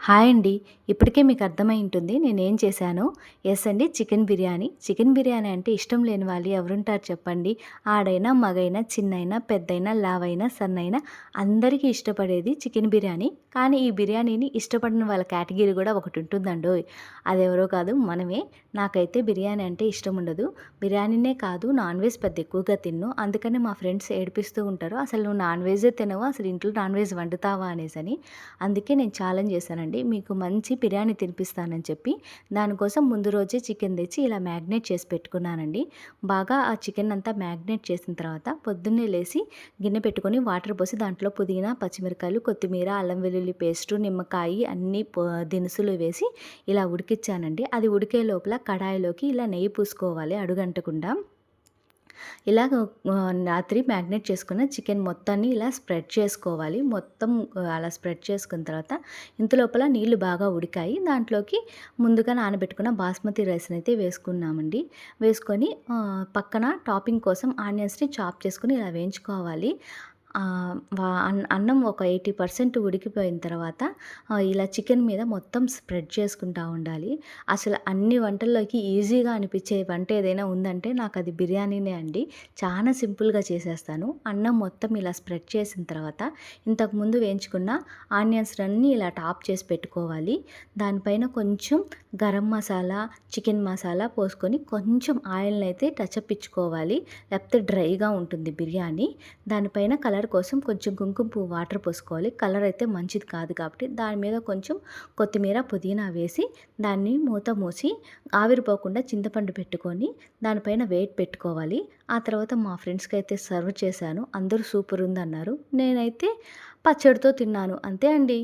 Hi అండి. ఇప్పటికే మీకు అర్థమై ఉంటుంది నేనేం చేశానో. యెస్ అండి. చికెన్ బిర్యానీ. చికెన్ బిర్యానీ అంటే ఇష్టం లేని వాళ్ళు ఎవరుంటారు చెప్పండి? ఆడైనా, మగైనా, చిన్నైనా, పెద్దైనా, లావైనా, సన్నైనా అందరికీ ఇష్టపడేది చికెన్ బిర్యానీ. కానీ ఈ బిర్యానీని ఇష్టపడని వాళ్ళ కేటగిరీ గూడా ఒకటుంటుందండోయ్! అదెవరో కాదు మనమే. నాకైతే బిర్యానీ అంటే ఇష్టముండదు. బిర్యానీనే కాదు నాన్ వెజ్ పెద్ద ఎక్కువగా తినను. అందుకని మా ఫ్రెండ్స్ ఏడిపిస్తూ ఉంటారు. "అసలు నువ్వు నాన్ వెజ్జే తినవా? అసలు ఇంట్లో నాన్ వెజ్ వండుతావా?" అనేసని. అందుకే నేను ఛాలెంజ్ చేశానండి. మీకు మంచి బిర్యానీ తినిపిస్తానని చెప్పి, దానికోసం ముందు రోజే చికెన్ తెచ్చి ఇలా మ్యాగ్నేట్ చేసి పెట్టుకున్నానండి. బాగా ఆ చికెన్ అంతా మ్యాగ్నేట్ చేసిన తర్వాత పొద్దున్నే లేసి గిన్నె పెట్టుకొని వాటర్ పోసి దాంట్లో పుదీనా, పచ్చిమిరకాయలు, కొత్తిమీర, అల్లం వెల్లుల్లి పేస్టు, నిమ్మకాయ అన్నీ దినుసులు వేసి ఇలా ఉడికిచ్చానండి. అది ఉడికే లోపల కడాయిలోకి ఇలా నెయ్యి పూసుకోవాలి అడుగంటకుండా. ఇలాగ రాత్రి మ్యాగ్నేట్ చేసుకున్న చికెన్ మొత్తాన్ని ఇలా స్ప్రెడ్ చేసుకోవాలి. మొత్తం అలా స్ప్రెడ్ చేసుకున్న తర్వాత ఇంతలోపల నీళ్లు బాగా ఉడికాయి. దాంట్లోకి ముందుగా నానబెట్టుకున్న బాస్మతి రైస్‌నైతే వేసుకున్నామండి. వేసుకొని పక్కన టాపింగ్ కోసం ఆనియన్స్‌ని చాప్ చేసుకొని ఇలా వేయించుకోవాలి. అన్నం ఒక 80% ఉడికిపోయిన తర్వాత ఇలా చికెన్ మీద మొత్తం స్ప్రెడ్ చేసుకుంటా ఉండాలి. అసలు అన్ని వంటల్లోకి ఈజీగా అనిపించే వంట ఏదైనా ఉందంటే నాకది బిర్యానీనే అండి. చాలా సింపుల్‌గా చేసేస్తాను. అన్నం మొత్తం ఇలా స్ప్రెడ్ చేసిన తర్వాత ఇంతకుముందు వేయించుకున్న ఆనియన్స్‌లన్నీ ఇలా టాప్ చేసి పెట్టుకోవాలి. దానిపైన కొంచెం గరం మసాలా, చికెన్ మసాలా పోసుకొని కొంచెం ఆయిల్‌నైతే టచప్ ఇచ్చుకోవాలి. లేకపోతే డ్రైగా ఉంటుంది బిర్యానీ. దానిపైన కలర్ కోసం కొంచెం కుంకుమ పువ్వు వాటర్ పోసుకోవాలి. కలర్ అయితే మంచిది కాదు కాబట్టి దాని మీద కొంచెం కొత్తిమీర, పుదీనా వేసి దాన్ని మూత మూసి ఆవిరిపోకుండా చింతపండు పెట్టుకొని దానిపైన వెయిట్ పెట్టుకోవాలి. ఆ తర్వాత మా ఫ్రెండ్స్‌కైతే సర్వ్ చేశాను. అందరూ సూపర్ ఉందన్నారు. నేనైతే పచ్చడితో తిన్నాను. అంతే అండి.